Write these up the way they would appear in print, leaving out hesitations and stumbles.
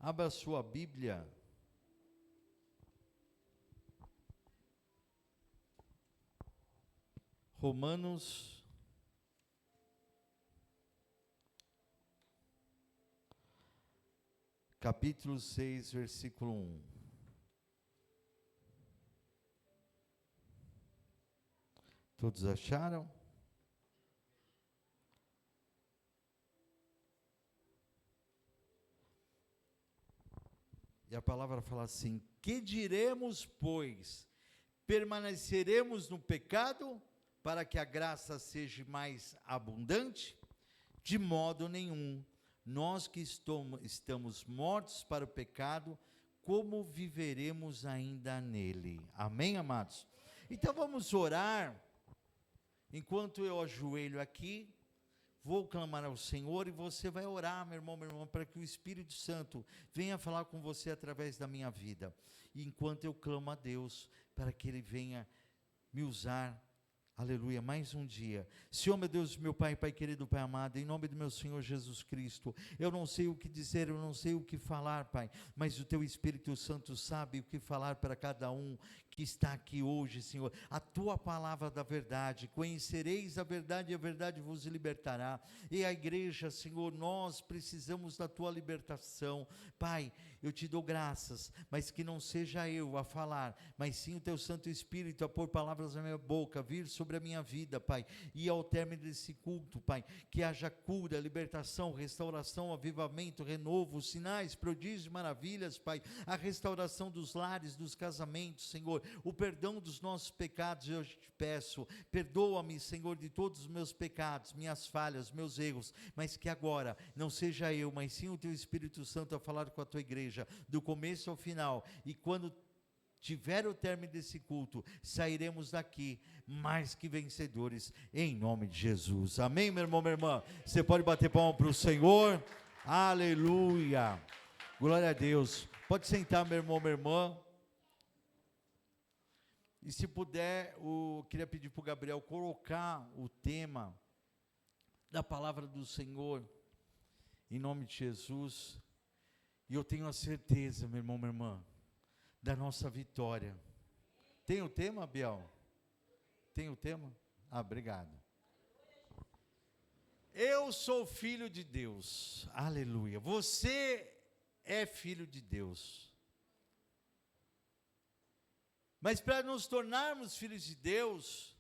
Abra sua Bíblia. Romanos, capítulo 6, versículo 1. Todos acharam? E a palavra fala assim: que diremos, pois? Permaneceremos no pecado para que a graça seja mais abundante? De modo nenhum. Nós que estamos mortos para o pecado, como viveremos ainda nele? Amém, amados? Então vamos orar. Enquanto eu ajoelho aqui, vou clamar ao Senhor e você vai orar, meu irmão, minha irmã, para que o Espírito Santo venha falar com você através da minha vida. E enquanto eu clamo a Deus, para que Ele venha me usar, aleluia, mais um dia. Senhor, meu Deus, meu Pai, Pai querido, Pai amado, em nome do meu Senhor Jesus Cristo, eu não sei o que dizer, eu não sei o que falar, Pai, mas o Teu Espírito Santo sabe o que falar para cada um que está aqui hoje, Senhor. A Tua palavra da verdade, conhecereis a verdade e a verdade vos libertará. E a igreja, Senhor, nós precisamos da Tua libertação. Pai, eu Te dou graças, mas que não seja eu a falar, mas sim o Teu Santo Espírito a pôr palavras na minha boca, vir sobre a minha vida, Pai, e ao término desse culto, Pai, que haja cura, libertação, restauração, avivamento, renovo, sinais, prodígios, maravilhas, Pai, a restauração dos lares, dos casamentos, Senhor, o perdão dos nossos pecados, eu te peço, perdoa-me, Senhor, de todos os meus pecados, minhas falhas, meus erros, mas que agora não seja eu, mas sim o Teu Espírito Santo a falar com a Tua igreja, do começo ao final, e quando tiver o término desse culto, sairemos daqui mais que vencedores, em nome de Jesus. Amém, meu irmão, minha irmã? Você pode bater palma para o Senhor? Aleluia, glória a Deus. Pode sentar, meu irmão, minha irmã. E se puder, eu queria pedir para o Gabriel colocar o tema da palavra do Senhor, em nome de Jesus. E eu tenho a certeza, meu irmão, minha irmã, da nossa vitória. Tem o tema, Biel? Tem o tema? Ah, obrigado. Eu sou filho de Deus, aleluia. Você é filho de Deus. Mas para nos tornarmos filhos de Deus,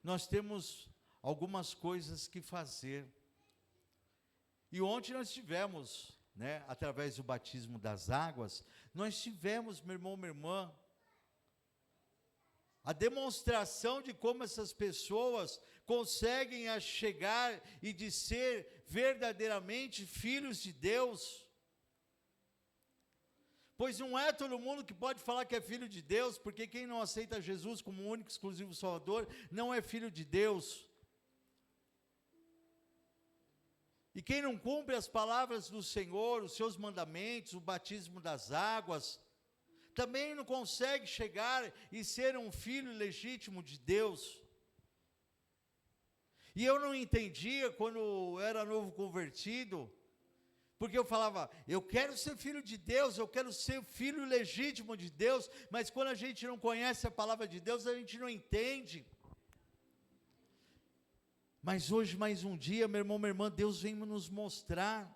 nós temos algumas coisas que fazer. E ontem nós tivemos, através do batismo das águas, nós tivemos, meu irmão, minha irmã, a demonstração de como essas pessoas conseguem chegar e de ser verdadeiramente filhos de Deus. Pois não é todo mundo que pode falar que é filho de Deus, porque quem não aceita Jesus como o único exclusivo Salvador, não é filho de Deus. E quem não cumpre as palavras do Senhor, os seus mandamentos, o batismo das águas, também não consegue chegar e ser um filho legítimo de Deus. E eu não entendia quando eu era novo convertido, porque eu falava, eu quero ser filho de Deus, eu quero ser filho legítimo de Deus, mas quando a gente não conhece a palavra de Deus, a gente não entende. Mas hoje, mais um dia, meu irmão, minha irmã, Deus vem nos mostrar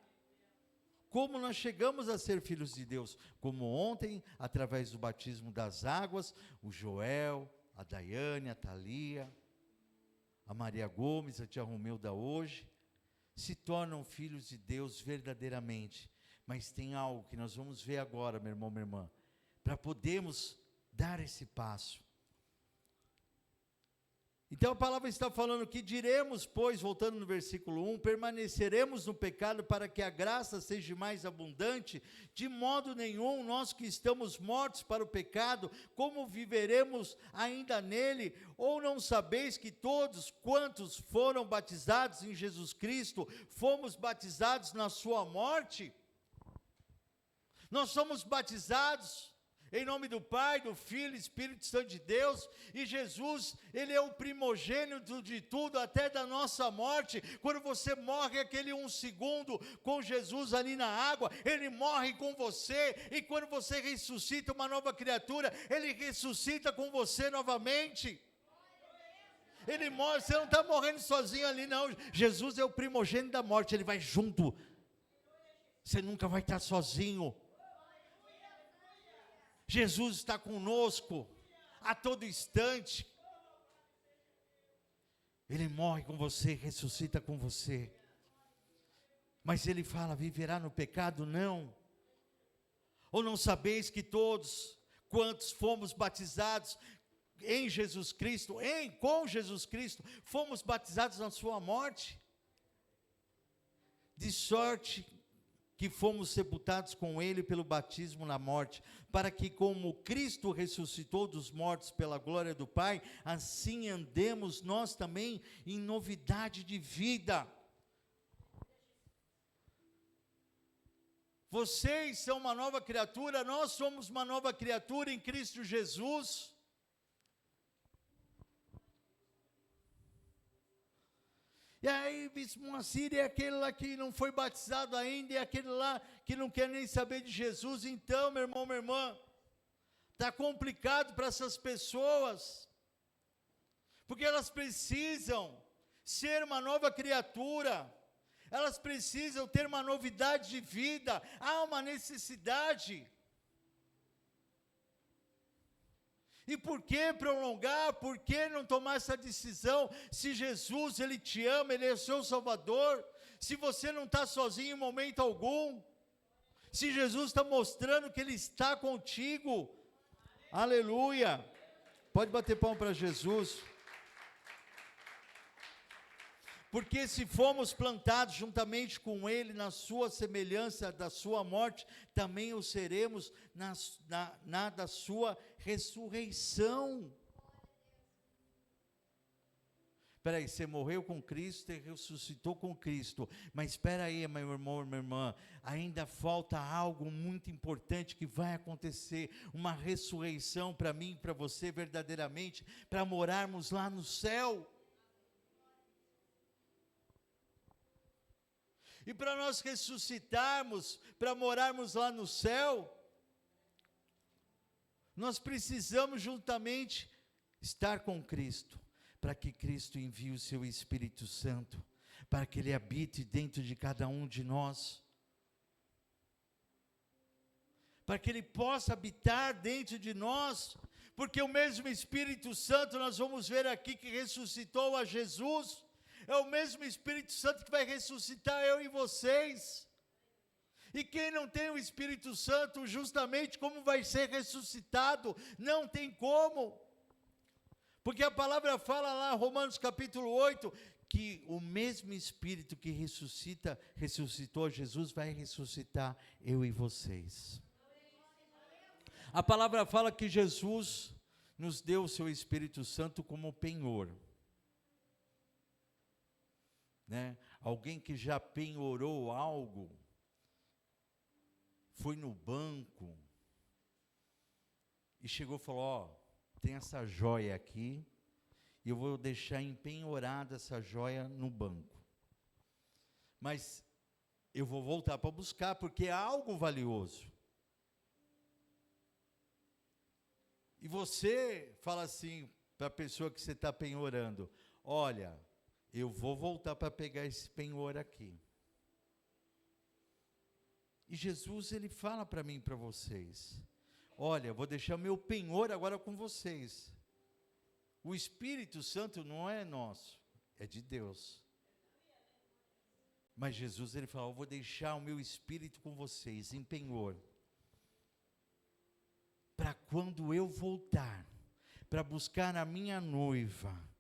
como nós chegamos a ser filhos de Deus. Como ontem, através do batismo das águas, o Joel, a Daiane, a Thalia, a Maria Gomes, a tia Romilda hoje, se tornam filhos de Deus verdadeiramente. Mas tem algo que nós vamos ver agora, meu irmão, minha irmã, para podermos dar esse passo. Então a palavra está falando que diremos, pois, voltando no versículo 1, permaneceremos no pecado para que a graça seja mais abundante? De modo nenhum. Nós que estamos mortos para o pecado, como viveremos ainda nele? Ou não sabeis que todos quantos foram batizados em Jesus Cristo, fomos batizados na sua morte? Nós somos batizados Em nome do Pai, do Filho e Espírito Santo de Deus. E Jesus, Ele é o primogênito de tudo, até da nossa morte. Quando você morre aquele 1 segundo com Jesus ali na água, Ele morre com você. E quando você ressuscita uma nova criatura, Ele ressuscita com você novamente. Ele morre, você não está morrendo sozinho ali não. Jesus é o primogênito da morte, Ele vai junto. Você nunca vai estar sozinho. Jesus está conosco a todo instante. Ele morre com você, ressuscita com você. Mas Ele fala, viverá no pecado? Não. Ou não sabeis que todos quantos fomos batizados em Jesus Cristo, com Jesus Cristo, fomos batizados na sua morte? De sorte que fomos sepultados com Ele pelo batismo na morte, para que como Cristo ressuscitou dos mortos pela glória do Pai, assim andemos nós também em novidade de vida. Vocês são uma nova criatura, nós somos uma nova criatura em Cristo Jesus. E aí, Bispo Moacir, é aquele lá que não foi batizado ainda, é aquele lá que não quer nem saber de Jesus. Então, meu irmão, minha irmã, está complicado para essas pessoas, porque elas precisam ser uma nova criatura, elas precisam ter uma novidade de vida, há uma necessidade. E por que prolongar? Por que não tomar essa decisão? Se Jesus, Ele te ama, Ele é o seu Salvador, se você não está sozinho em momento algum, se Jesus está mostrando que Ele está contigo, aleluia, pode bater palma para Jesus. Porque se fomos plantados juntamente com Ele na sua semelhança da sua morte, também o seremos na da sua ressurreição. Espera aí, você morreu com Cristo e ressuscitou com Cristo, mas espera aí, meu irmão, minha irmã, ainda falta algo muito importante que vai acontecer, uma ressurreição para mim e para você verdadeiramente, para morarmos lá no céu. E para nós ressuscitarmos, para morarmos lá no céu, nós precisamos juntamente estar com Cristo, para que Cristo envie o seu Espírito Santo, para que Ele habite dentro de cada um de nós, para que Ele possa habitar dentro de nós, porque o mesmo Espírito Santo, nós vamos ver aqui que ressuscitou a Jesus, é o mesmo Espírito Santo que vai ressuscitar eu e vocês. E quem não tem o Espírito Santo, justamente como vai ser ressuscitado? Não tem como. Porque a palavra fala lá, Romanos capítulo 8, que o mesmo Espírito que ressuscitou Jesus, vai ressuscitar eu e vocês. A palavra fala que Jesus nos deu o seu Espírito Santo como penhor. Né? Alguém que já penhorou algo, foi no banco e chegou e falou, ó, tem essa joia aqui, e eu vou deixar empenhorada essa joia no banco, mas eu vou voltar para buscar, porque é algo valioso. E você fala assim, para a pessoa que você está penhorando, olha, eu vou voltar para pegar esse penhor aqui. E Jesus, Ele fala para mim e para vocês, olha, vou deixar meu penhor agora com vocês. O Espírito Santo não é nosso, é de Deus. Mas Jesus, Ele fala, eu vou deixar o meu Espírito com vocês, em penhor. Para quando eu voltar, para buscar a minha noiva,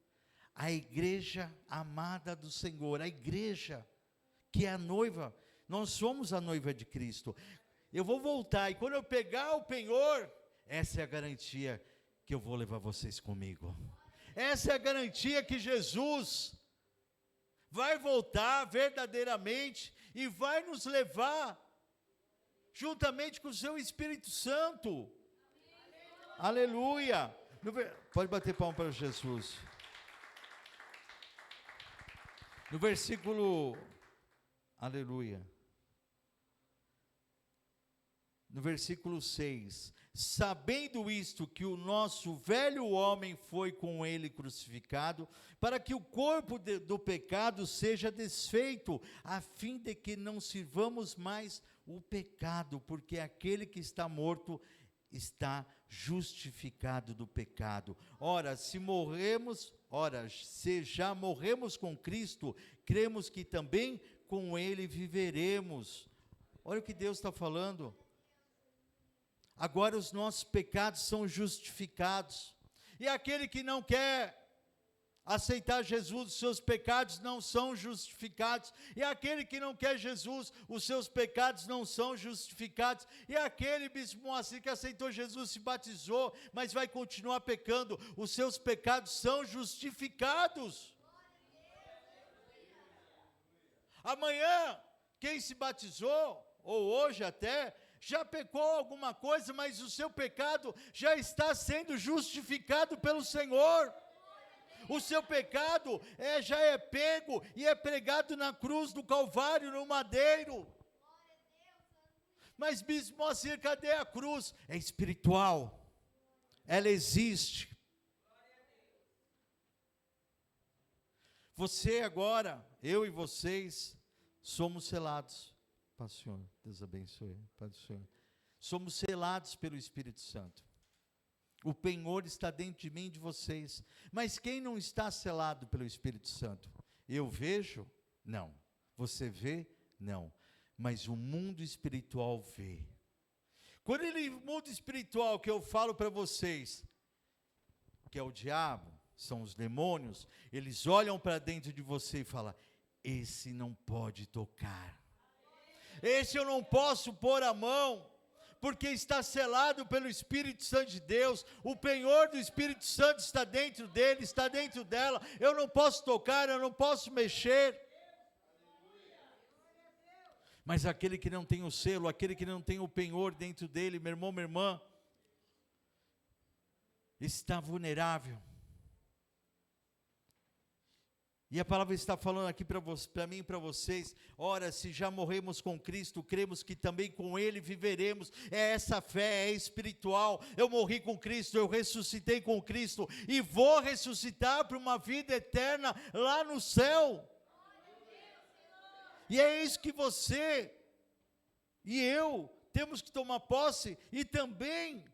a igreja amada do Senhor, a igreja que é a noiva, nós somos a noiva de Cristo. Eu vou voltar, e quando eu pegar o penhor, essa é a garantia que eu vou levar vocês comigo. Essa é a garantia que Jesus vai voltar verdadeiramente e vai nos levar juntamente com o seu Espírito Santo. Aleluia. Pode bater palma para Jesus. No versículo, aleluia. No versículo 6, sabendo isto, que o nosso velho homem foi com ele crucificado, para que o corpo do pecado seja desfeito, a fim de que não sirvamos mais o pecado, porque aquele que está morto está justificado do pecado. Ora, se já morremos com Cristo, cremos que também com ele viveremos. Olha o que Deus está falando. Agora os nossos pecados são justificados, e aquele que não quer aceitar Jesus, os seus pecados não são justificados, e aquele que não quer Jesus, os seus pecados não são justificados, e aquele bispo Moacir que aceitou Jesus, se batizou, mas vai continuar pecando, os seus pecados são justificados. Amanhã, quem se batizou, ou hoje até, já pecou alguma coisa, mas o seu pecado já está sendo justificado pelo Senhor. O seu pecado já é pego e é pregado na cruz do Calvário, no madeiro. Mas bispo Moacir, cadê a cruz? É espiritual, ela existe. Você agora, eu e vocês, somos selados. Pai do Senhor, Deus abençoe, Pai do Senhor. Somos selados pelo Espírito Santo. O penhor está dentro de mim e de vocês. Mas quem não está selado pelo Espírito Santo? Eu vejo? Não. Você vê? Não. Mas o mundo espiritual vê. Quando o mundo espiritual que eu falo para vocês, que é o diabo, são os demônios, eles olham para dentro de você e falam, esse não pode tocar. Esse eu não posso pôr a mão, porque está selado pelo Espírito Santo de Deus, o penhor do Espírito Santo está dentro dele, está dentro dela, eu não posso tocar, eu não posso mexer. Mas aquele que não tem o selo, aquele que não tem o penhor dentro dele, meu irmão, minha irmã, está vulnerável. E a palavra está falando aqui para mim e para vocês, ora, se já morremos com Cristo, cremos que também com Ele viveremos, é essa fé, é espiritual, eu morri com Cristo, eu ressuscitei com Cristo, e vou ressuscitar para uma vida eterna lá no céu, e é isso que você e eu temos que tomar posse, e também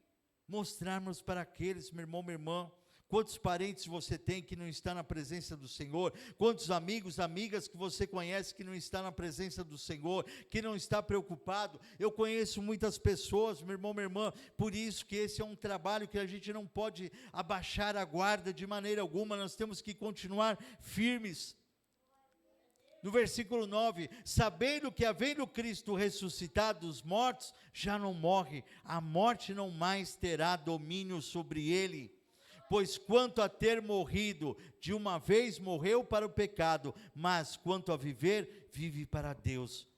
mostrarmos para aqueles, meu irmão, minha irmã. Quantos parentes você tem que não está na presença do Senhor? Quantos amigos, amigas que você conhece que não está na presença do Senhor, que não está preocupado? Eu conheço muitas pessoas, meu irmão, minha irmã, por isso que esse é um trabalho que a gente não pode abaixar a guarda de maneira alguma, nós temos que continuar firmes. No versículo 9, sabendo que havendo Cristo ressuscitado dos mortos, já não morre, a morte não mais terá domínio sobre ele. Pois quanto a ter morrido, de uma vez morreu para o pecado, mas quanto a viver, vive para Deus.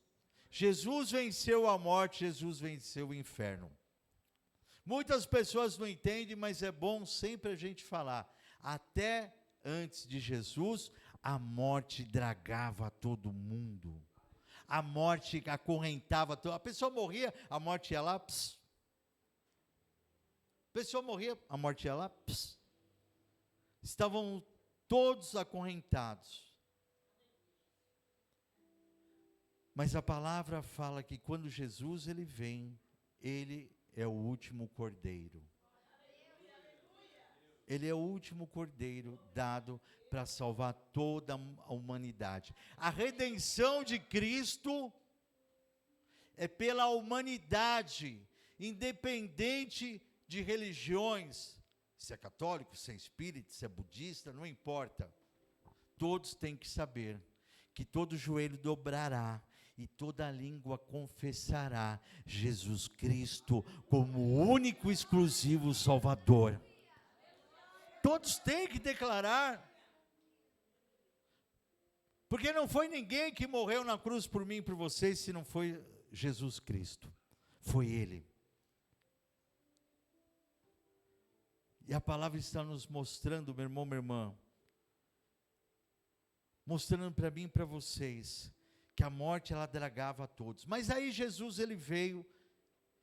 Jesus venceu a morte, Jesus venceu o inferno. Muitas pessoas não entendem, mas é bom sempre a gente falar. Até antes de Jesus, a morte dragava todo mundo. A morte acorrentava, a pessoa morria, a morte ia lá, pss. A pessoa morria, a morte ia lá, pss. Estavam todos acorrentados. Mas a palavra fala que quando Jesus ele vem, ele é o último cordeiro. Ele é o último cordeiro dado para salvar toda a humanidade. A redenção de Cristo é pela humanidade, independente de religiões. Se é católico, se é espírita, se é budista, não importa. Todos têm que saber que todo joelho dobrará e toda língua confessará Jesus Cristo como o único e exclusivo Salvador. Todos têm que declarar. Porque não foi ninguém que morreu na cruz por mim e por vocês, se não foi Jesus Cristo. Foi Ele. E a palavra está nos mostrando, meu irmão, minha irmã, mostrando para mim e para vocês, que a morte ela dragava a todos. Mas aí Jesus ele veio,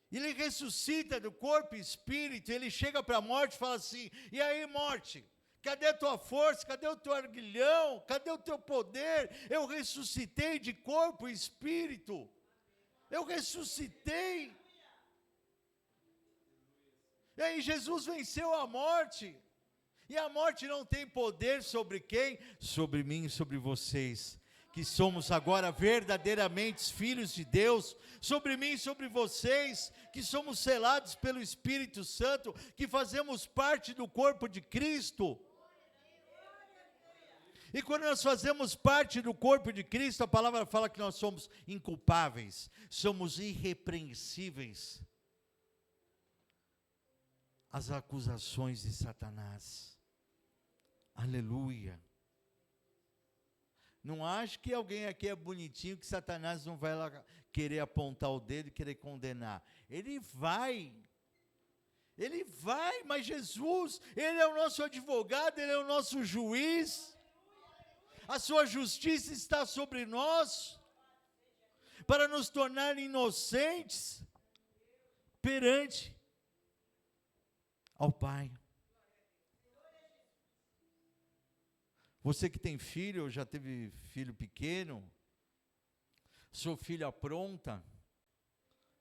ele ressuscita do corpo e espírito, ele chega para a morte e fala assim: e aí, morte? Cadê a tua força? Cadê o teu arguilhão? Cadê o teu poder? Eu ressuscitei de corpo e espírito. Eu ressuscitei. E aí Jesus venceu a morte. E a morte não tem poder sobre quem? Sobre mim e sobre vocês, que somos agora verdadeiramente filhos de Deus. Sobre mim e sobre vocês, que somos selados pelo Espírito Santo, que fazemos parte do corpo de Cristo. E quando nós fazemos parte do corpo de Cristo, a palavra fala que nós somos inculpáveis, somos irrepreensíveis às acusações de Satanás. Aleluia. Não acho que alguém aqui é bonitinho, que Satanás não vai lá querer apontar o dedo e querer condenar. Ele vai, mas Jesus, Ele é o nosso advogado, Ele é o nosso juiz. A sua justiça está sobre nós, para nos tornar inocentes perante ao Pai. Você que tem filho, ou já teve filho pequeno, seu filho apronta,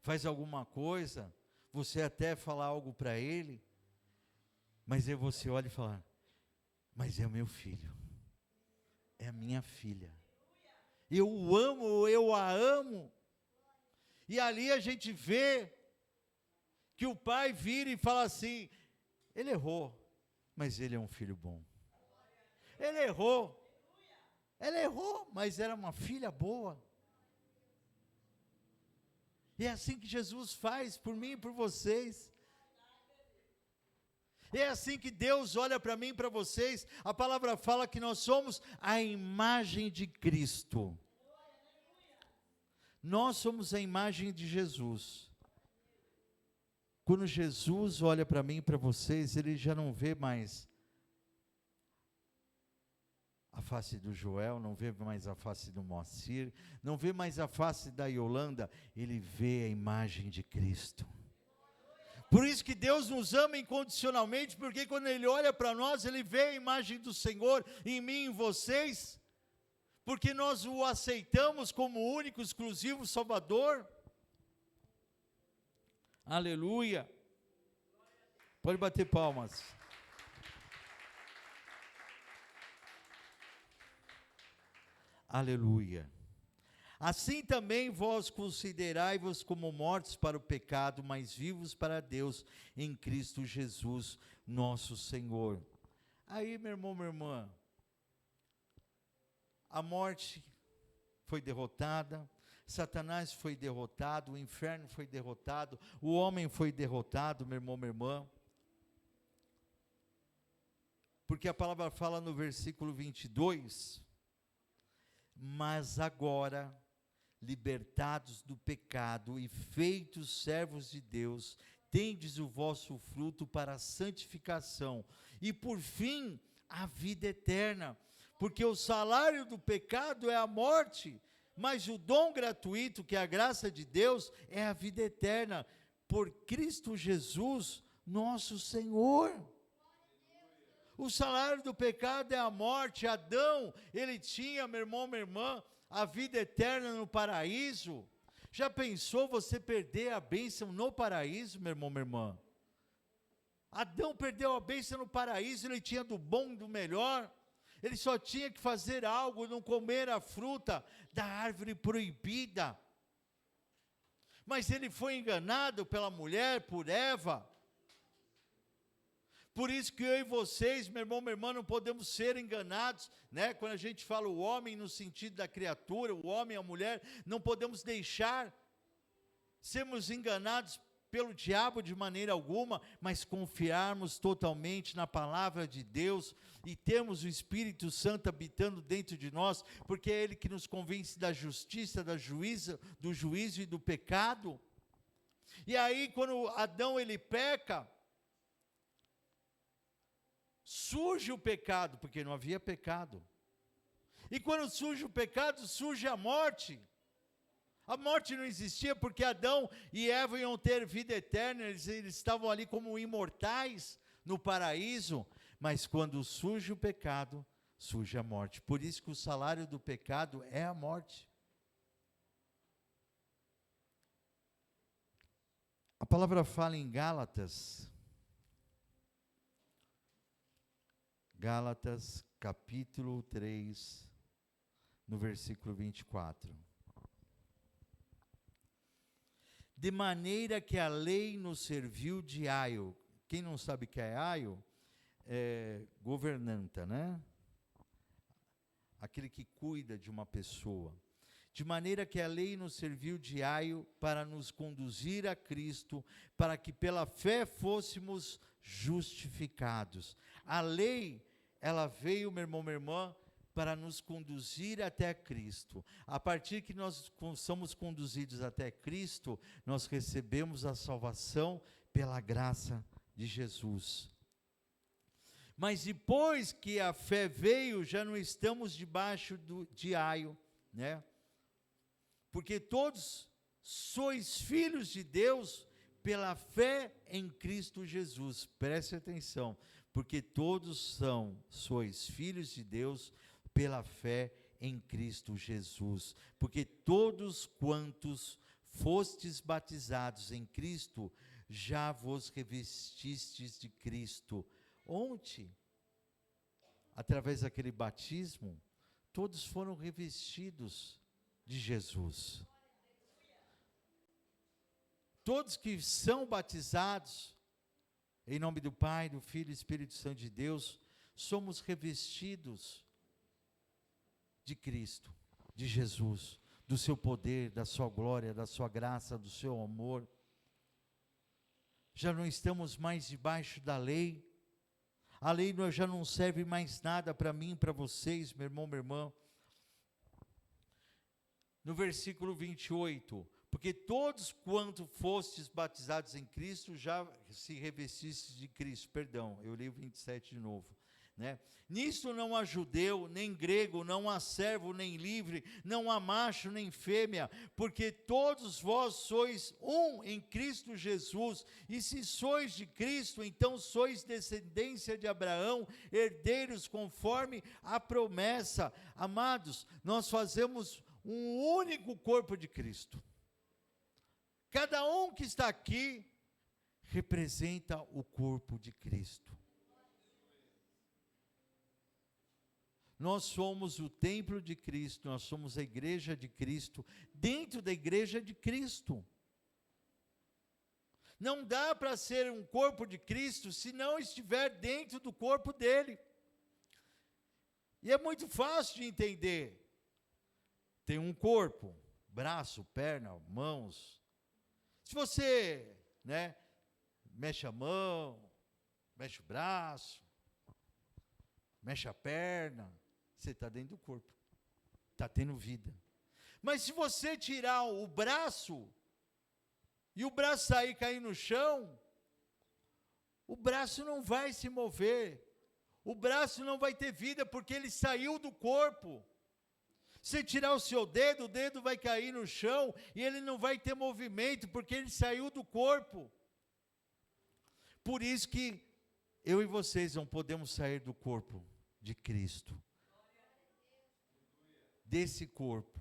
faz alguma coisa, você até fala algo para ele, mas aí você olha e fala: mas é o meu filho, é a minha filha, eu o amo, eu a amo. E ali a gente vê que o pai vira e fala assim: ele errou, mas ele é um filho bom. Ele errou, mas era uma filha boa. E é assim que Jesus faz por mim e por vocês. É assim que Deus olha para mim e para vocês. A palavra fala que nós somos a imagem de Cristo. Nós somos a imagem de Jesus. Quando Jesus olha para mim e para vocês, Ele já não vê mais a face do Joel, não vê mais a face do Moacir, não vê mais a face da Yolanda, Ele vê a imagem de Cristo. Por isso que Deus nos ama incondicionalmente, porque quando Ele olha para nós, Ele vê a imagem do Senhor em mim e em vocês, porque nós o aceitamos como único, exclusivo Salvador. Aleluia. Pode bater palmas. Aleluia. Assim também vós considerai-vos como mortos para o pecado, mas vivos para Deus em Cristo Jesus, nosso Senhor. Aí, meu irmão, minha irmã, a morte foi derrotada, Satanás foi derrotado, o inferno foi derrotado, o homem foi derrotado, meu irmão, minha irmã. Porque a palavra fala no versículo 22, mas agora, libertados do pecado e feitos servos de Deus, tendes o vosso fruto para a santificação, e por fim, a vida eterna, porque o salário do pecado é a morte, mas o dom gratuito, que é a graça de Deus, é a vida eterna, por Cristo Jesus, nosso Senhor. O salário do pecado é a morte. Adão, ele tinha, meu irmão, minha irmã, a vida eterna no paraíso. Já pensou você perder a bênção no paraíso, meu irmão, minha irmã? Adão perdeu a bênção no paraíso, ele tinha do bom e do melhor. Ele só tinha que fazer algo, não comer a fruta da árvore proibida. Mas ele foi enganado pela mulher, por Eva. Por isso que eu e vocês, meu irmão, minha irmã, não podemos ser enganados, né? Quando a gente fala o homem no sentido da criatura, o homem, a mulher, não podemos deixar sermos enganados pelo diabo de maneira alguma, mas confiarmos totalmente na palavra de Deus e termos o Espírito Santo habitando dentro de nós, porque é Ele que nos convence da justiça, do juízo e do pecado. E aí, quando Adão ele peca, surge o pecado, porque não havia pecado. E quando surge o pecado, surge a morte. A morte não existia porque Adão e Eva iam ter vida eterna, eles estavam ali como imortais no paraíso, mas quando surge o pecado, surge a morte. Por isso que o salário do pecado é a morte. A palavra fala em Gálatas, capítulo 3, no versículo 24. De maneira que a lei nos serviu de aio. Quem não sabe o que é aio? É governanta, né? Aquele que cuida de uma pessoa. De maneira que a lei nos serviu de aio para nos conduzir a Cristo, para que pela fé fôssemos justificados. A lei, ela veio, meu irmão, minha irmã, para nos conduzir até Cristo. A partir que nós somos conduzidos até Cristo, nós recebemos a salvação pela graça de Jesus. Mas depois que a fé veio, já não estamos debaixo de aio, né? Porque todos sois filhos de Deus pela fé em Cristo Jesus. Preste atenção, porque todos sois filhos de Deus pela fé em Cristo Jesus. Porque todos quantos fostes batizados em Cristo, já vos revestistes de Cristo. Onde? Através daquele batismo, todos foram revestidos de Jesus. Todos que são batizados, em nome do Pai, do Filho e do Espírito Santo de Deus, somos revestidos de Cristo, de Jesus, do seu poder, da sua glória, da sua graça, do seu amor. Já não estamos mais debaixo da lei. A lei já não serve mais nada para mim, para vocês, meu irmão, minha irmã. No versículo 28, porque todos quanto fostes batizados em Cristo, já se revestistes de Cristo. Perdão, eu li o 27 de novo. Né? Nisto não há judeu, nem grego, não há servo, nem livre, não há macho, nem fêmea, porque todos vós sois um em Cristo Jesus, e se sois de Cristo, então sois descendência de Abraão, herdeiros conforme a promessa. Amados, nós fazemos um único corpo de Cristo. Cada um que está aqui representa o corpo de Cristo. Nós somos o templo de Cristo, nós somos a igreja de Cristo, dentro da igreja de Cristo. Não dá para ser um corpo de Cristo se não estiver dentro do corpo dele. E é muito fácil de entender. Tem um corpo, braço, perna, mãos. Se você, mexe a mão, mexe o braço, mexe a perna, você está dentro do corpo, está tendo vida. Mas se você tirar o braço, e o braço sair e cair no chão, o braço não vai se mover, o braço não vai ter vida, porque ele saiu do corpo. Se tirar o seu dedo, o dedo vai cair no chão, e ele não vai ter movimento, porque ele saiu do corpo. Por isso que eu e vocês não podemos sair do corpo de Cristo, desse corpo.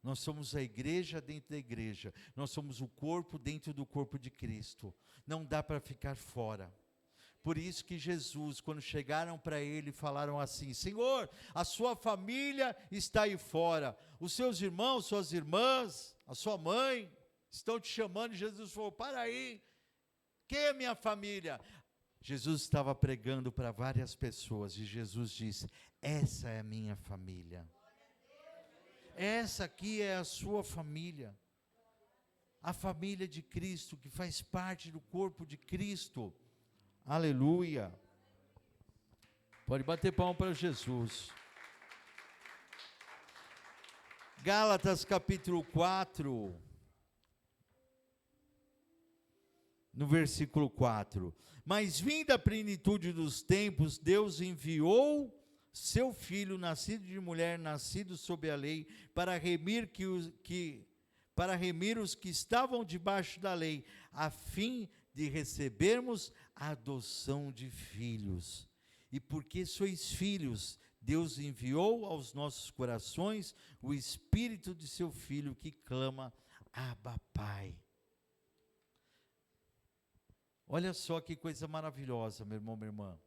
Nós somos a igreja dentro da igreja, nós somos o corpo dentro do corpo de Cristo, não dá para ficar fora. Por isso que Jesus, quando chegaram para ele, falaram assim: Senhor, a sua família está aí fora, os seus irmãos, suas irmãs, a sua mãe, estão te chamando. E Jesus falou: para aí, quem é minha família? Jesus estava pregando para várias pessoas, e Jesus disse: essa é a minha família, essa aqui é a sua família, a família de Cristo, que faz parte do corpo de Cristo. Aleluia. Pode bater palma para Jesus. Gálatas capítulo 4, no versículo 4. Mas vinda a plenitude dos tempos, Deus enviou seu Filho, nascido de mulher, nascido sob a lei, para remir os que estavam debaixo da lei, a fim de recebermos a adoção de filhos. E porque sois filhos, Deus enviou aos nossos corações o Espírito de seu Filho, que clama, Abba, Pai. Olha só que coisa maravilhosa, meu irmão, minha irmã.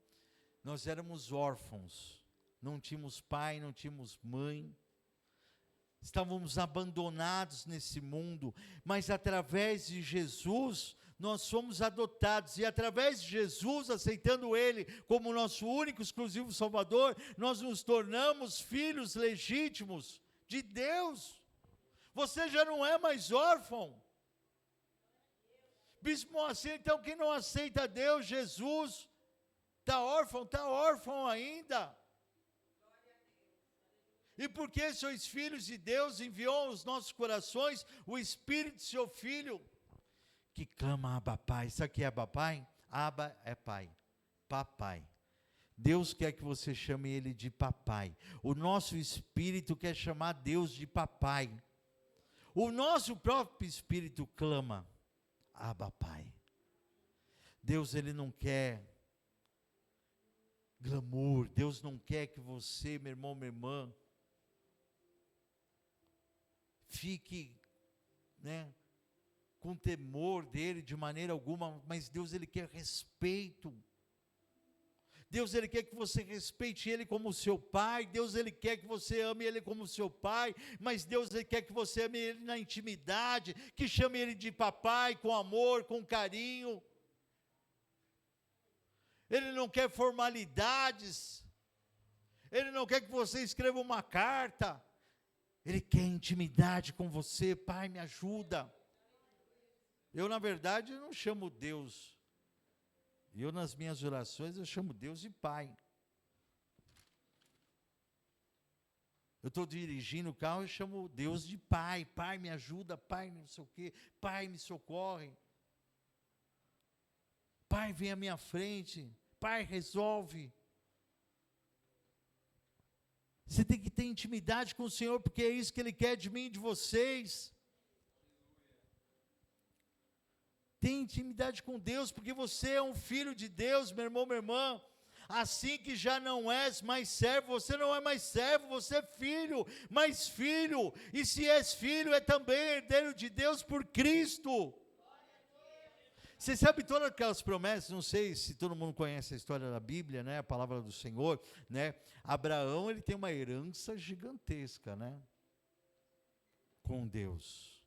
Nós éramos órfãos, não tínhamos pai, não tínhamos mãe, estávamos abandonados nesse mundo, mas através de Jesus, nós fomos adotados, e através de Jesus, aceitando Ele como nosso único, exclusivo Salvador, nós nos tornamos filhos legítimos de Deus. Você já não é mais órfão. Bispo Moacir, então quem não aceita Deus, Jesus, está órfão ainda. E porque sois filhos de Deus, enviou aos nossos corações o Espírito de seu Filho, que clama Abba Pai. Sabe o que é Abba Pai? Abba é pai, papai. Deus quer que você chame Ele de papai. O nosso espírito quer chamar Deus de papai. O nosso próprio espírito clama Abba Pai. Deus, Ele não quer glamour. Deus não quer que você, meu irmão, minha irmã, fique, com temor dele de maneira alguma, mas Deus, Ele quer respeito. Deus, Ele quer que você respeite Ele como seu pai. Deus, Ele quer que você ame Ele como seu pai, mas Deus, Ele quer que você ame Ele na intimidade, que chame Ele de papai, com amor, com carinho. Ele não quer formalidades, Ele não quer que você escreva uma carta, Ele quer intimidade com você. Pai, me ajuda. Eu, na verdade, não chamo Deus, nas minhas orações, eu chamo Deus de Pai. Eu estou dirigindo o carro e chamo Deus de Pai. Pai, me ajuda, Pai, não sei o quê, Pai, me socorre. Pai, vem à minha frente, Pai, resolve. Você tem que ter intimidade com o Senhor, porque é isso que Ele quer de mim e de vocês. Tem intimidade com Deus, porque você é um filho de Deus, meu irmão, minha irmã. Assim que já não és mais servo, você não é mais servo, você é filho, mais filho. E se és filho, é também herdeiro de Deus por Cristo. Você sabe todas aquelas promessas, não sei se todo mundo conhece a história da Bíblia, a palavra do Senhor, Abraão, ele tem uma herança gigantesca, com Deus.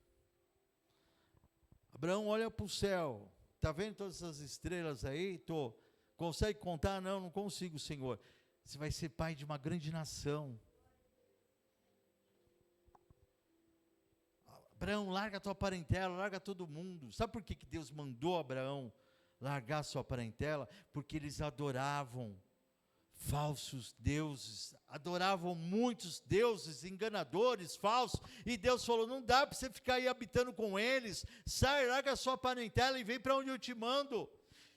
Abraão olha para o céu, está vendo todas essas estrelas aí? Consegue contar? Não consigo, Senhor. Você vai ser pai de uma grande nação. Abraão, larga a tua parentela, larga todo mundo. Sabe por que Deus mandou Abraão largar a sua parentela? Porque eles adoravam falsos deuses, adoravam muitos deuses enganadores, falsos, e Deus falou, não dá para você ficar aí habitando com eles, sai, larga a sua parentela e vem para onde eu te mando.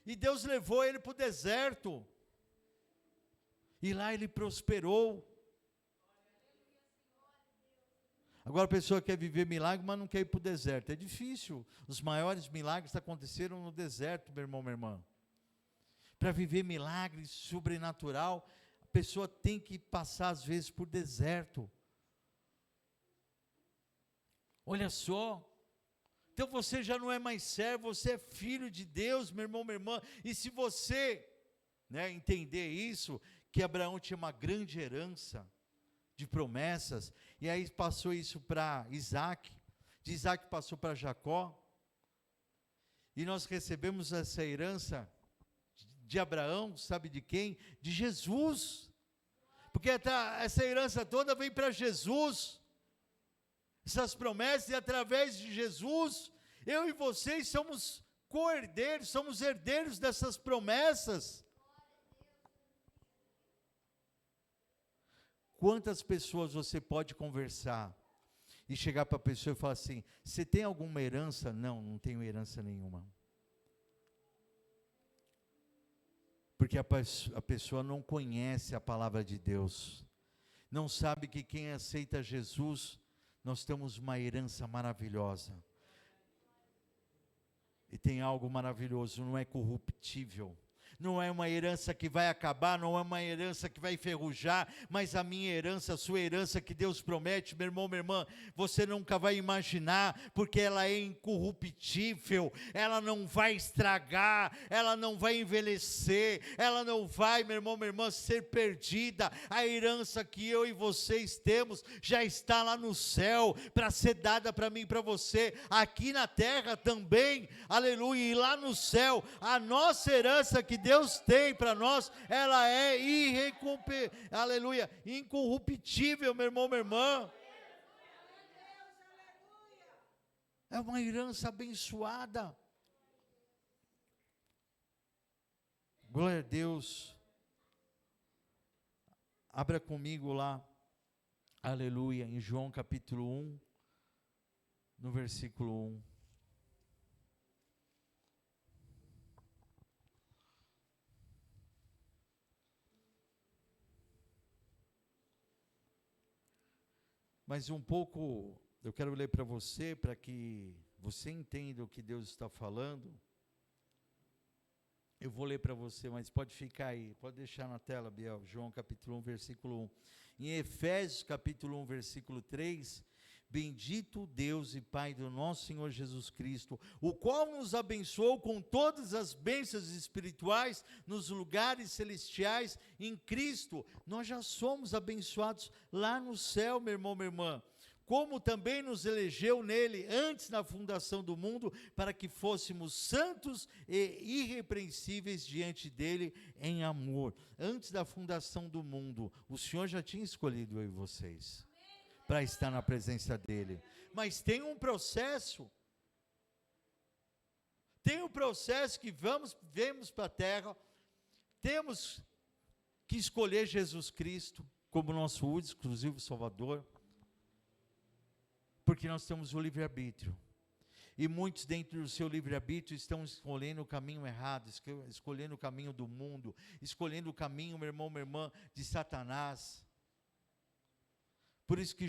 E Deus levou ele para o deserto, e lá ele prosperou. Agora a pessoa quer viver milagre, mas não quer ir para o deserto, é difícil. Os maiores milagres aconteceram no deserto, meu irmão, minha irmã. Para viver milagres sobrenatural, a pessoa tem que passar às vezes por deserto. Olha só, então você já não é mais servo, você é filho de Deus, meu irmão, minha irmã. E se você entender isso, que Abraão tinha uma grande herança de promessas, e aí passou isso para Isaac, de Isaac passou para Jacó, e nós recebemos essa herança de Abraão, sabe de quem? De Jesus, porque essa herança toda vem para Jesus, essas promessas, e através de Jesus, eu e vocês somos co-herdeiros, somos herdeiros dessas promessas. Quantas pessoas você pode conversar, e chegar para a pessoa e falar assim, você tem alguma herança? Não tenho herança nenhuma. Porque a pessoa não conhece a palavra de Deus, não sabe que quem aceita Jesus, nós temos uma herança maravilhosa. E tem algo maravilhoso, não é corruptível. Não é uma herança que vai acabar, não é uma herança que vai enferrujar, mas a minha herança, a sua herança que Deus promete, meu irmão, minha irmã, você nunca vai imaginar, porque ela é incorruptível, ela não vai estragar, ela não vai envelhecer, ela não vai, meu irmão, minha irmã, ser perdida. A herança que eu e vocês temos já está lá no céu, para ser dada para mim e para você, aqui na terra também, aleluia, e lá no céu, a nossa herança que Deus tem para nós, ela é aleluia, incorruptível, meu irmão, minha irmã. É uma herança abençoada. Glória a Deus. Abra comigo lá, aleluia, em João capítulo 1, no versículo 1. Mas um pouco, eu quero ler para você, para que você entenda o que Deus está falando. Eu vou ler para você, mas pode ficar aí, pode deixar na tela, Biel, João capítulo 1, versículo 1. Em Efésios capítulo 1, versículo 3, bendito Deus e Pai do nosso Senhor Jesus Cristo, o qual nos abençoou com todas as bênçãos espirituais nos lugares celestiais em Cristo. Nós já somos abençoados lá no céu, meu irmão, minha irmã. Como também nos elegeu nele antes da fundação do mundo, para que fôssemos santos e irrepreensíveis diante dele em amor. Antes da fundação do mundo, o Senhor já tinha escolhido eu e vocês para estar na presença dele. Mas tem um processo que vemos para a terra, temos que escolher Jesus Cristo como nosso único exclusivo Salvador, porque nós temos o livre-arbítrio, e muitos dentro do seu livre-arbítrio estão escolhendo o caminho errado, escolhendo o caminho do mundo, escolhendo o caminho, meu irmão, minha irmã, de Satanás. Por isso que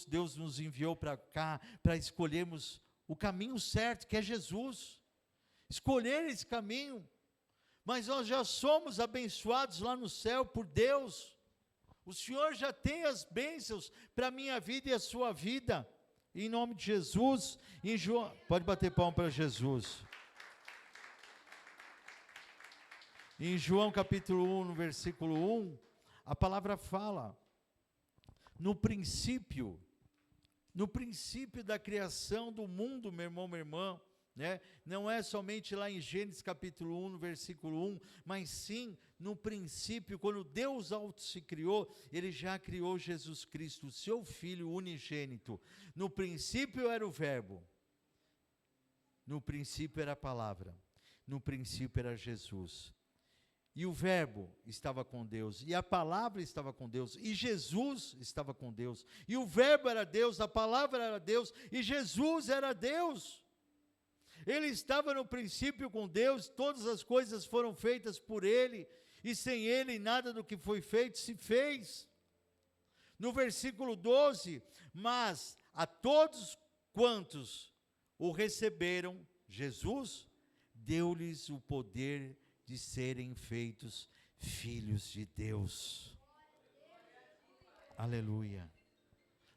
Deus nos enviou para cá, para escolhermos o caminho certo, que é Jesus, escolher esse caminho. Mas nós já somos abençoados lá no céu por Deus, o Senhor já tem as bênçãos para a minha vida e a sua vida, em nome de Jesus. Em João, pode bater palma para Jesus. Em João capítulo 1, no versículo 1, a palavra fala, no princípio da criação do mundo, meu irmão, minha irmã, né? Não é somente lá em Gênesis capítulo 1, no versículo 1, mas sim no princípio, quando Deus alto se criou, Ele já criou Jesus Cristo, seu Filho unigênito. No princípio era o Verbo, no princípio era a palavra, no princípio era Jesus. E o Verbo estava com Deus, e a palavra estava com Deus, e Jesus estava com Deus, e o Verbo era Deus, a palavra era Deus, e Jesus era Deus. Ele estava no princípio com Deus, todas as coisas foram feitas por Ele, e sem Ele nada do que foi feito se fez. No versículo 12, mas a todos quantos o receberam, Jesus deu-lhes o poder de serem feitos filhos de Deus. Aleluia.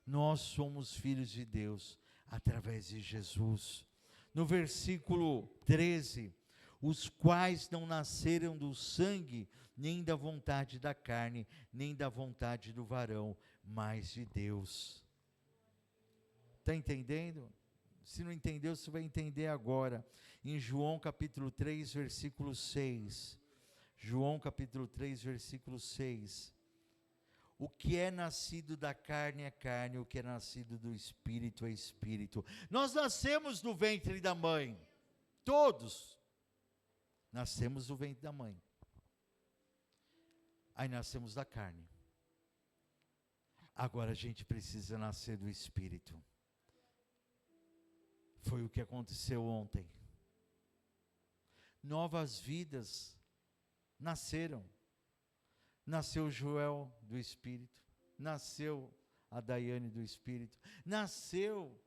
Nós somos filhos de Deus através de Jesus. No versículo 13, os quais não nasceram do sangue, nem da vontade da carne, nem da vontade do varão, mas de Deus. Está entendendo? Se não entendeu, você vai entender agora. Em João capítulo 3, versículo 6. João capítulo 3, versículo 6. O que é nascido da carne é carne, o que é nascido do Espírito é Espírito. Nós nascemos do ventre da mãe, todos nascemos do ventre da mãe. Aí nascemos da carne. Agora a gente precisa nascer do Espírito. Foi o que aconteceu ontem. Novas vidas nasceram. Nasceu o Joel do Espírito, nasceu a Daiane do Espírito, nasceu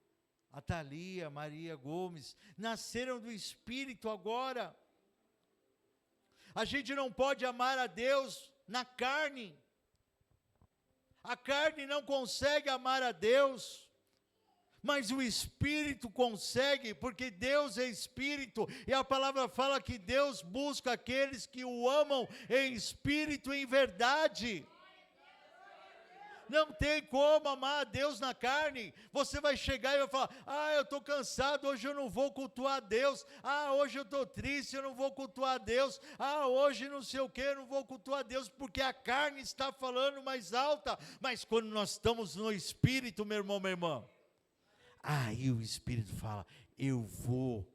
a Thalia, Maria Gomes, nasceram do Espírito agora. A gente não pode amar a Deus na carne. A carne não consegue amar a Deus, mas o Espírito consegue, porque Deus é Espírito, e a palavra fala que Deus busca aqueles que o amam em espírito e em verdade. Não tem como amar a Deus na carne. Você vai chegar e vai falar: eu estou cansado, hoje eu não vou cultuar a Deus. Hoje eu estou triste, eu não vou cultuar a Deus. Hoje não sei o que, eu não vou cultuar a Deus, porque a carne está falando mais alta. Mas quando nós estamos no Espírito, meu irmão, minha irmã, aí o Espírito fala: eu vou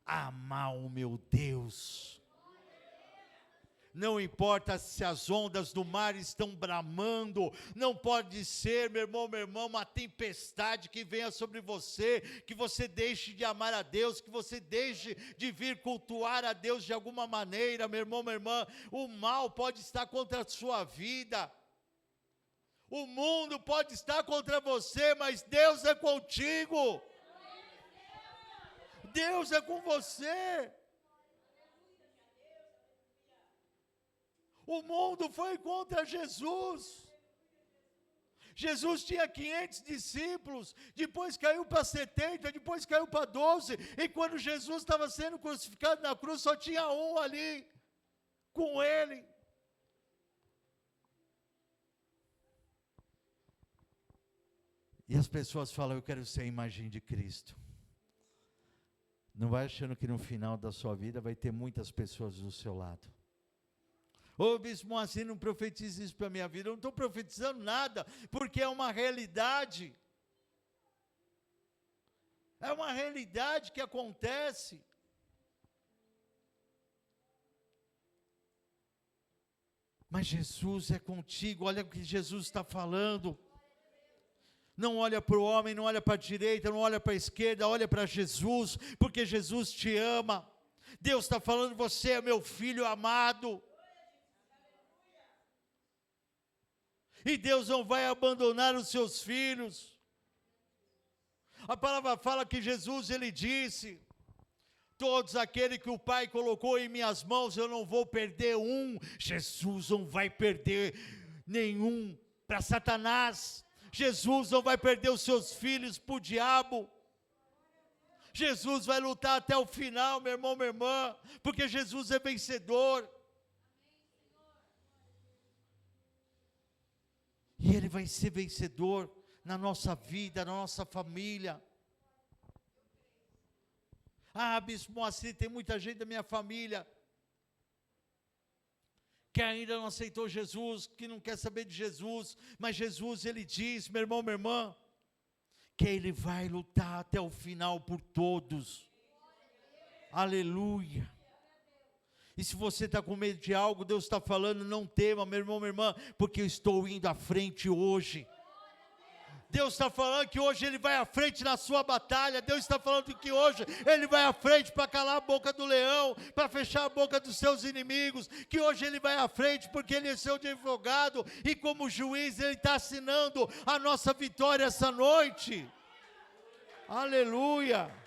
amar o meu Deus. Não importa se as ondas do mar estão bramando, não pode ser, meu irmão, uma tempestade que venha sobre você, que você deixe de amar a Deus, que você deixe de vir cultuar a Deus de alguma maneira, meu irmão, minha irmã. O mal pode estar contra a sua vida, o mundo pode estar contra você, mas Deus é contigo, Deus é com você. O mundo foi contra Jesus. Jesus tinha 500 discípulos, depois caiu para 70, depois caiu para 12, e quando Jesus estava sendo crucificado na cruz, só tinha um ali, com ele. E as pessoas falam: eu quero ser a imagem de Cristo. Não vai achando que no final da sua vida vai ter muitas pessoas do seu lado. Bispo Moacir, não profetiza isso para a minha vida. Eu não estou profetizando nada, porque é uma realidade. É uma realidade que acontece. Mas Jesus é contigo, olha o que Jesus está falando. Não olha para o homem, não olha para a direita, não olha para a esquerda, olha para Jesus, porque Jesus te ama. Deus está falando: você é meu filho amado. E Deus não vai abandonar os seus filhos. A palavra fala que Jesus, ele disse: todos aqueles que o Pai colocou em minhas mãos, eu não vou perder um. Jesus não vai perder nenhum para Satanás. Jesus não vai perder os seus filhos para o diabo. Jesus vai lutar até o final, meu irmão, minha irmã, porque Jesus é vencedor. E Ele vai ser vencedor na nossa vida, na nossa família. Bispo Moacir, tem muita gente da minha família que ainda não aceitou Jesus, que não quer saber de Jesus, mas Jesus, ele diz, meu irmão, minha irmã, que Ele vai lutar até o final por todos. Aleluia. E se você está com medo de algo, Deus está falando: não tema, meu irmão, minha irmã, porque eu estou indo à frente hoje. Deus está falando que hoje Ele vai à frente na sua batalha. Deus está falando que hoje Ele vai à frente para calar a boca do leão, para fechar a boca dos seus inimigos, que hoje Ele vai à frente porque Ele é seu advogado, e como juiz Ele está assinando a nossa vitória essa noite. Aleluia.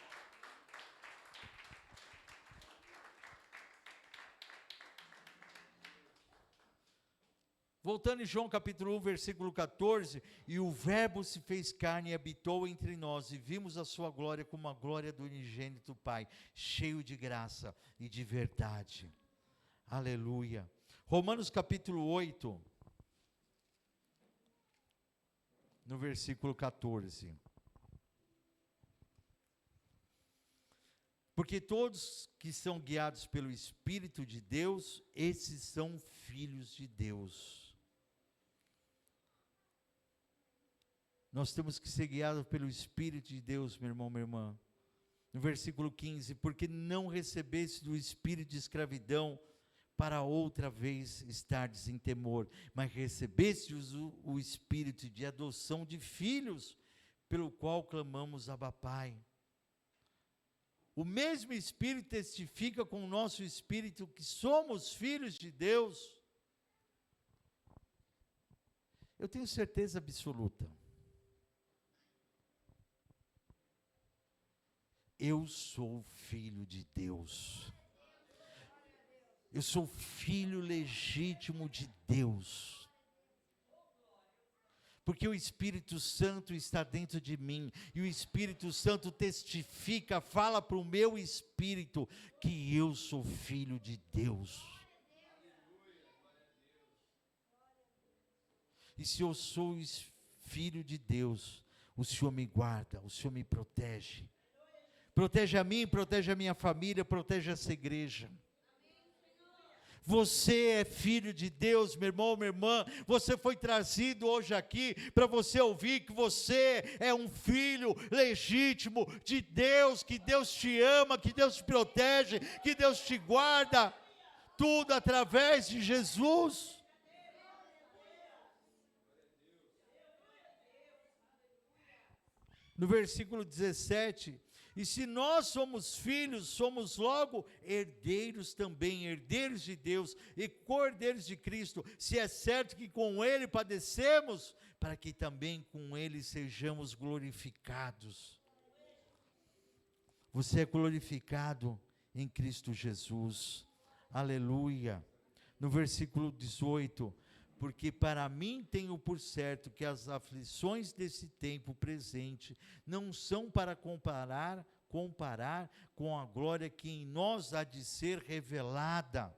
Voltando em João capítulo 1, versículo 14, e o verbo se fez carne e habitou entre nós, e vimos a sua glória como a glória do unigênito Pai, cheio de graça e de verdade. Aleluia. Romanos capítulo 8, no versículo 14. Porque todos que são guiados pelo Espírito de Deus, esses são filhos de Deus. Nós temos que ser guiados pelo Espírito de Deus, meu irmão, minha irmã. No versículo 15, porque não recebeste do espírito de escravidão, para outra vez estardes em temor, mas recebestes o espírito de adoção de filhos, pelo qual clamamos: Abba, Pai. o mesmo Espírito testifica com o nosso espírito que somos filhos de Deus. Eu tenho certeza absoluta. Eu sou filho de Deus. Eu sou filho legítimo de Deus. Porque o Espírito Santo está dentro de mim, e o Espírito Santo testifica, fala para o meu espírito, que eu sou filho de Deus. E se eu sou filho de Deus, o Senhor me guarda, o Senhor me protege. Protege a mim, protege a minha família, protege essa igreja. Você é filho de Deus, meu irmão, minha irmã. Você foi trazido hoje aqui para você ouvir que você é um filho legítimo de Deus, que Deus te ama, que Deus te protege, que Deus te guarda. Tudo através de Jesus. No versículo 17, e se nós somos filhos, somos logo herdeiros também, herdeiros de Deus e cordeiros de Cristo, se é certo que com Ele padecemos, para que também com Ele sejamos glorificados. Você é glorificado em Cristo Jesus, aleluia. No versículo 18, porque para mim tenho por certo que as aflições desse tempo presente não são para comparar com a glória que em nós há de ser revelada.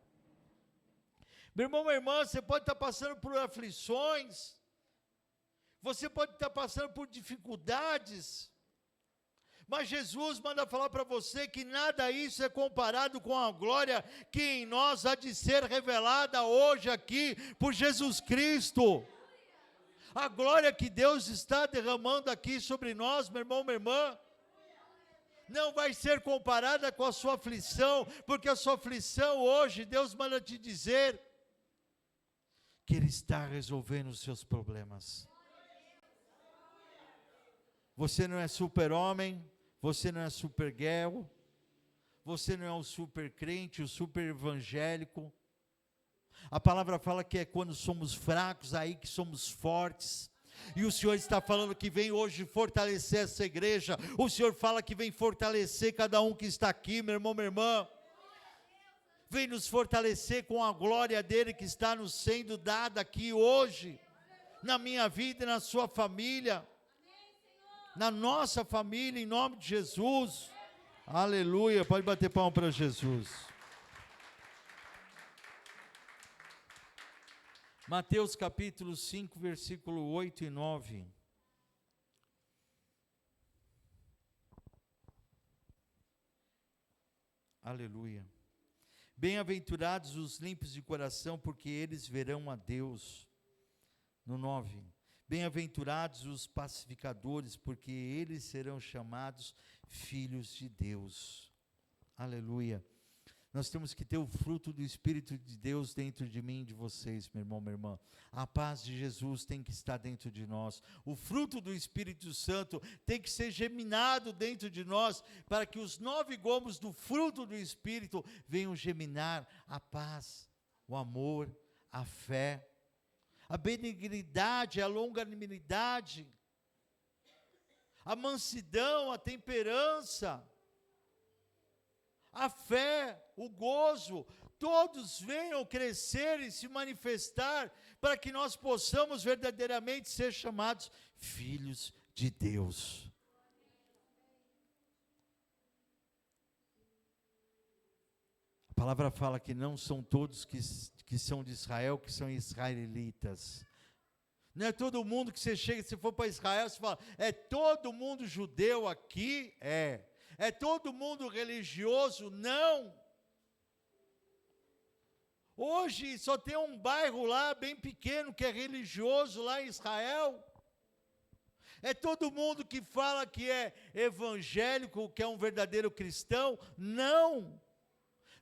Meu irmão, minha irmã, você pode estar passando por aflições, você pode estar passando por dificuldades, mas Jesus manda falar para você que nada isso é comparado com a glória que em nós há de ser revelada hoje aqui por Jesus Cristo. A glória que Deus está derramando aqui sobre nós, meu irmão, minha irmã, não vai ser comparada com a sua aflição, porque a sua aflição hoje, Deus manda te dizer que Ele está resolvendo os seus problemas. Você não é super-homem, você não é super-girl, você não é o super-crente, o super-evangélico. A palavra fala que é quando somos fracos, aí que somos fortes. E o Senhor está falando que vem hoje fortalecer essa igreja. O Senhor fala que vem fortalecer cada um que está aqui, meu irmão, minha irmã. Vem nos fortalecer com a glória dEle que está nos sendo dada aqui hoje, na minha vida e na sua família. Na nossa família, em nome de Jesus. Aleluia, pode bater palma para Jesus. Mateus capítulo 5, versículo 8 e 9. Aleluia. Bem-aventurados os limpos de coração, porque eles verão a Deus. No 9. Bem-aventurados os pacificadores, porque eles serão chamados filhos de Deus. Aleluia. Nós temos que ter o fruto do Espírito de Deus dentro de mim e de vocês, meu irmão, minha irmã. A paz de Jesus tem que estar dentro de nós. O fruto do Espírito Santo tem que ser geminado dentro de nós, para que os 9 gomos do fruto do Espírito venham geminar a paz, o amor, a fé, a benignidade, a longanimidade, a mansidão, a temperança, a fé, o gozo, todos venham crescer e se manifestar, para que nós possamos verdadeiramente ser chamados filhos de Deus. A palavra fala que não são todos que são de Israel, que são israelitas. Não é todo mundo que você chega, se for para Israel, você fala, é todo mundo judeu aqui? É todo mundo religioso? Não. Hoje só tem um bairro lá, bem pequeno, que é religioso lá em Israel. É todo mundo que fala que é evangélico, que é um verdadeiro cristão? Não.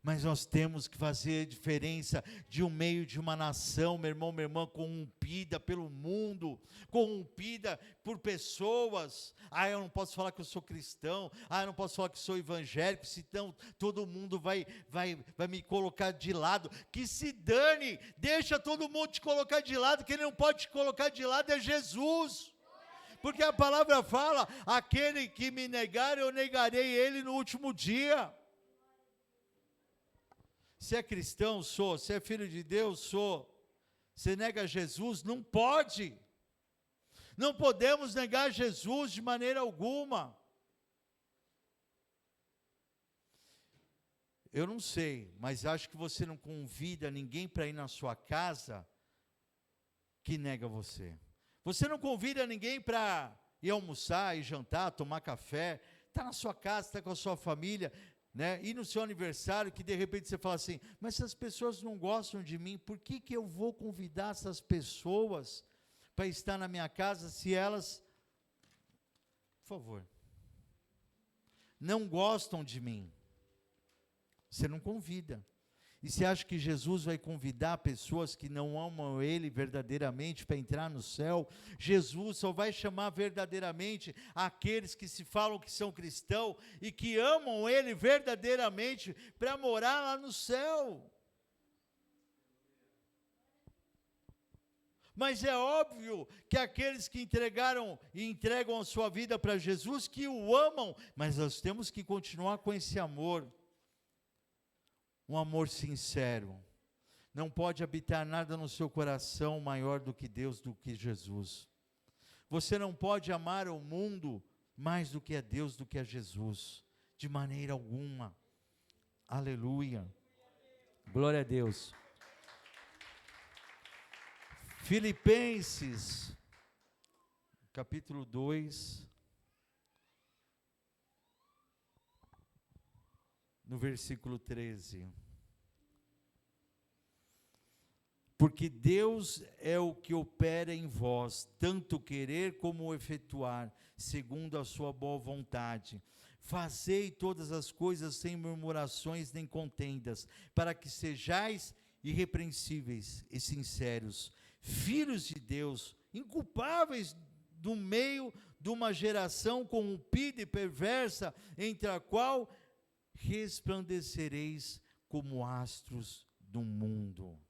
Mas nós temos que fazer a diferença de um meio de uma nação, meu irmão, minha irmã, corrompida pelo mundo, corrompida por pessoas. Eu não posso falar que eu sou cristão, eu não posso falar que sou evangélico, senão todo mundo vai me colocar de lado. Que se dane, deixa todo mundo te colocar de lado, quem não pode te colocar de lado é Jesus. Porque a palavra fala, aquele que me negar, eu negarei ele no último dia. Se é cristão, sou. Se é filho de Deus, sou. Você nega Jesus? Não pode. Não podemos negar Jesus de maneira alguma. Eu não sei, mas acho que você não convida ninguém para ir na sua casa que nega você. Você não convida ninguém para ir almoçar, ir jantar, tomar café. Está na sua casa, está com a sua família, né? E no seu aniversário, que de repente você fala assim, mas se as pessoas não gostam de mim, por que eu vou convidar essas pessoas para estar na minha casa, se elas, por favor, não gostam de mim? Você não convida. E você acha que Jesus vai convidar pessoas que não amam Ele verdadeiramente para entrar no céu? Jesus só vai chamar verdadeiramente aqueles que se falam que são cristãos e que amam Ele verdadeiramente para morar lá no céu. Mas é óbvio que aqueles que entregaram e entregam a sua vida para Jesus, que o amam, mas nós temos que continuar com esse amor. Um amor sincero. Não pode habitar nada no seu coração maior do que Deus, do que Jesus. Você não pode amar o mundo mais do que a Deus, do que a Jesus. De maneira alguma. Aleluia. Glória a Deus. Filipenses, capítulo 2. No versículo 13, porque Deus é o que opera em vós, tanto querer como efetuar, segundo a sua boa vontade. Fazei todas as coisas sem murmurações nem contendas, para que sejais irrepreensíveis e sinceros, filhos de Deus, inculpáveis no meio de uma geração corrompida e perversa, entre a qual resplandecereis como astros do mundo.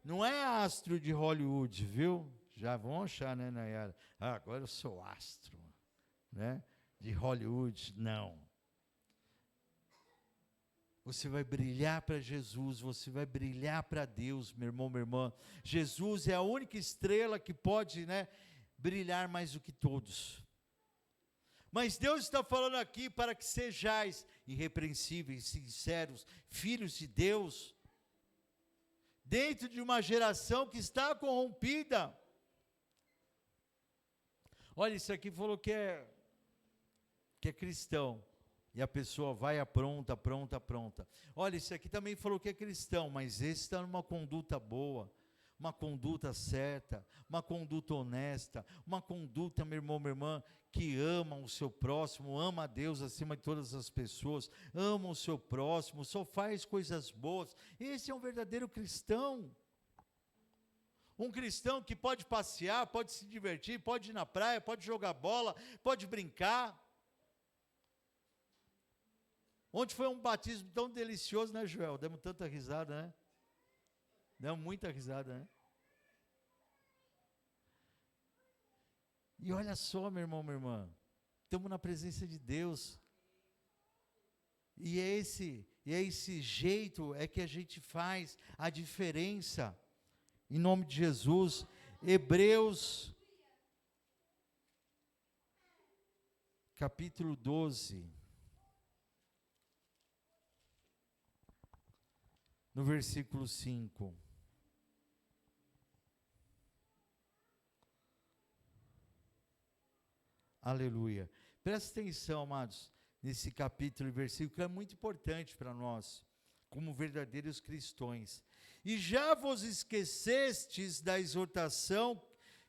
Não é astro de Hollywood, viu? Já vão achar, né, Nayara? Agora eu sou astro, né? De Hollywood, não. Você vai brilhar para Jesus, você vai brilhar para Deus, meu irmão, minha irmã. Jesus é a única estrela que pode, né, brilhar mais do que todos. Mas Deus está falando aqui para que sejais irrepreensíveis, sinceros, filhos de Deus, dentro de uma geração que está corrompida. Olha, isso aqui falou que é cristão, e a pessoa vai pronta. Olha, isso aqui também falou que é cristão, mas esse está numa conduta boa, uma conduta certa, uma conduta honesta, uma conduta, meu irmão, minha irmã, que ama o seu próximo, ama a Deus acima de todas as pessoas, ama o seu próximo, só faz coisas boas. Esse é um verdadeiro cristão. Um cristão que pode passear, pode se divertir, pode ir na praia, pode jogar bola, pode brincar. Ontem foi um batismo tão delicioso, né, Joel? Demos tanta risada, né? Demos muita risada, né? E olha só, meu irmão, minha irmã, estamos na presença de Deus. E é esse jeito é que a gente faz a diferença. Em nome de Jesus. Hebreus, capítulo 12. No versículo 5. Aleluia. Presta atenção, amados, nesse capítulo e versículo, que é muito importante para nós, como verdadeiros cristãos. E já vos esquecestes da exortação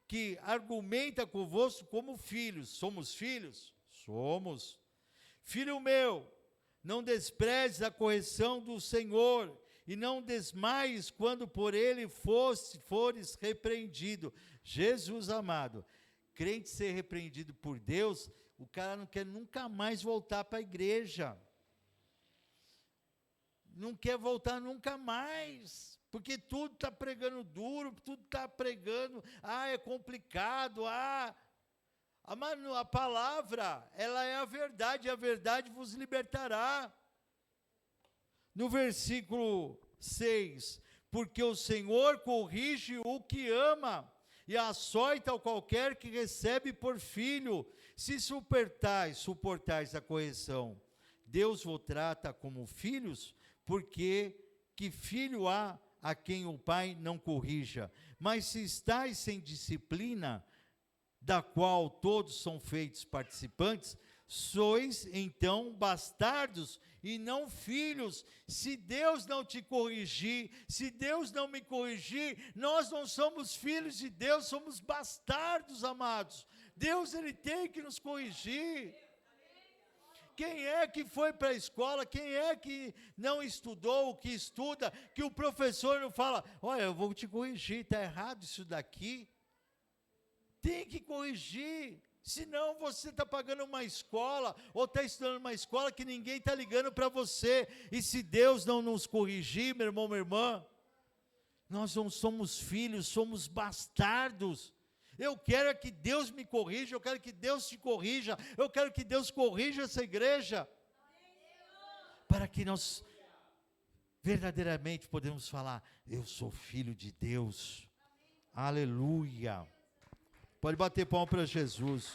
que argumenta convosco como filhos. Somos filhos? Somos. Filho meu, Não desprezes a correção do Senhor, e não desmaies quando por ele fores repreendido. Jesus amado, crente ser repreendido por Deus, o cara não quer nunca mais voltar para a igreja. Não quer voltar nunca mais, porque tudo está pregando duro, tudo está pregando, é complicado, mas a palavra, ela é a verdade vos libertará. No versículo 6, porque o Senhor corrige o que ama, e açoita ao qualquer que recebe por filho. Se suportais a correção, Deus vos trata como filhos, porque que filho há a quem o pai não corrija? Mas se estáis sem disciplina, da qual todos são feitos participantes, sois então bastardos e não filhos. Se Deus não te corrigir, se Deus não me corrigir, nós não somos filhos de Deus, somos bastardos, amados. Deus, ele tem que nos corrigir. Quem é que foi para a escola, quem é que não estudou, que estuda, que o professor não fala, olha, eu vou te corrigir, está errado isso daqui. Tem que corrigir, senão você está pagando uma escola, ou está estudando uma escola que ninguém está ligando para você, e se Deus não nos corrigir, meu irmão, minha irmã, nós não somos filhos, somos bastardos. Eu quero que Deus me corrija, eu quero que Deus te corrija, eu quero que Deus corrija essa igreja, para que nós verdadeiramente podemos falar, eu sou filho de Deus, aleluia. Pode bater palma para Jesus,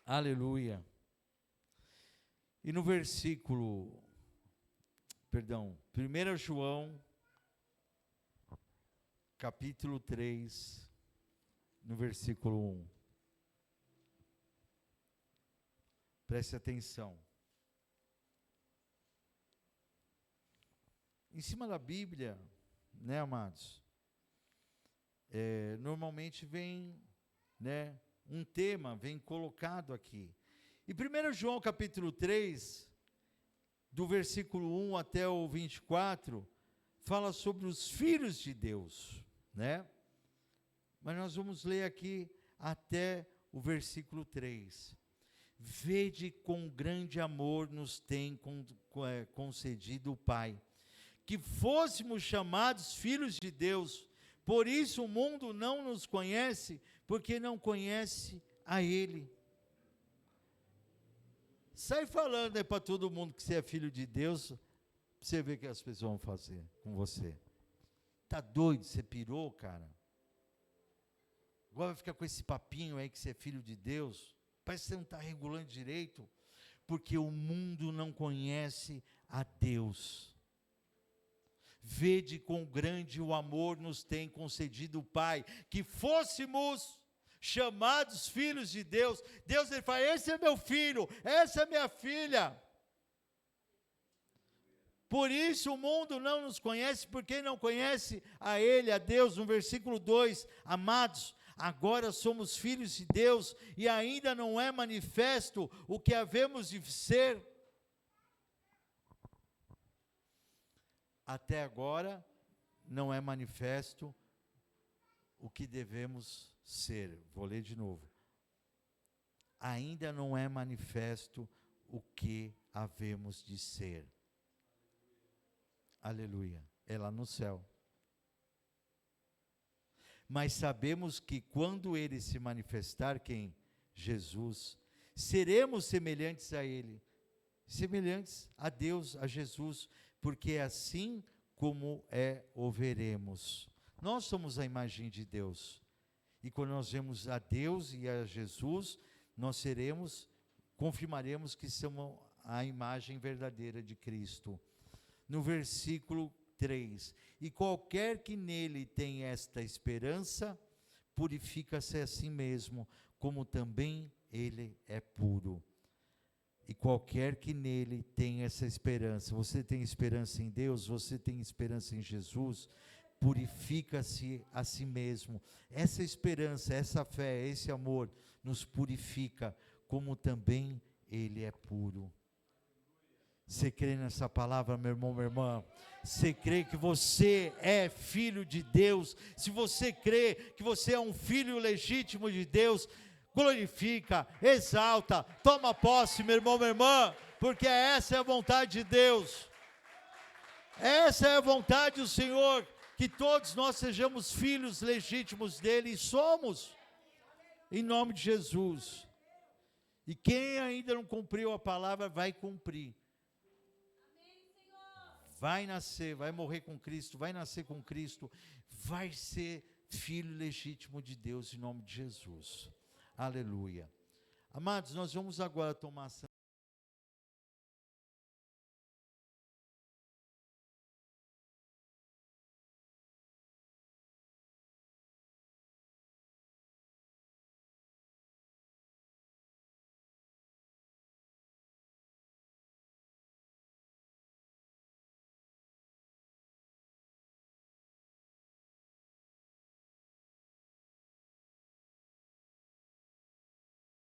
aleluia. E no versículo, 1 João, capítulo 3, no versículo 1. Preste atenção. Em cima da Bíblia, né, amados? Normalmente vem, né, um tema, vem colocado aqui. E 1 João capítulo 3, do versículo 1 até o 24, fala sobre os filhos de Deus, né? Mas nós vamos ler aqui até o versículo 3. Vede com grande amor nos tem concedido o Pai, que fôssemos chamados filhos de Deus. Por isso o mundo não nos conhece, porque não conhece a Ele. Sai falando aí para todo mundo que você é filho de Deus, para você ver o que as pessoas vão fazer com você. Tá doido? Você pirou, cara? Agora vai ficar com esse papinho aí que você é filho de Deus? Parece que você não está regulando direito, porque o mundo não conhece a Deus. Vede quão grande o amor nos tem concedido o Pai, que fôssemos chamados filhos de Deus. Deus, ele fala, esse é meu filho, essa é minha filha. Por isso o mundo não nos conhece, porque não conhece a Ele, a Deus. No versículo 2, amados, agora somos filhos de Deus, e ainda não é manifesto o que havemos de ser. Até agora não é manifesto o que devemos ser. Vou ler de novo. Ainda não é manifesto o que havemos de ser. Aleluia. É lá no céu. Mas sabemos que quando Ele se manifestar, quem? Jesus, seremos semelhantes a Ele, semelhantes a Deus, a Jesus, porque é assim como o veremos. Nós somos a imagem de Deus, e quando nós vemos a Deus e a Jesus, nós confirmaremos que somos a imagem verdadeira de Cristo. No versículo 3, e qualquer que nele tem esta esperança, purifica-se a si mesmo, como também ele é puro. E qualquer que nele tem essa esperança, você tem esperança em Deus, você tem esperança em Jesus, purifica-se a si mesmo. Essa esperança, essa fé, esse amor nos purifica, como também Ele é puro. Você crê nessa palavra, meu irmão, minha irmã? Você crê que você é filho de Deus? Se você crê que você é um filho legítimo de Deus, glorifica, exalta, toma posse, meu irmão, minha irmã, porque essa é a vontade de Deus. Essa é a vontade do Senhor, que todos nós sejamos filhos legítimos dele, e somos, em nome de Jesus. E quem ainda não cumpriu a palavra, vai cumprir. Vai nascer, vai morrer com Cristo, vai nascer com Cristo, vai ser filho legítimo de Deus, em nome de Jesus. Aleluia. Amados, nós vamos agora tomar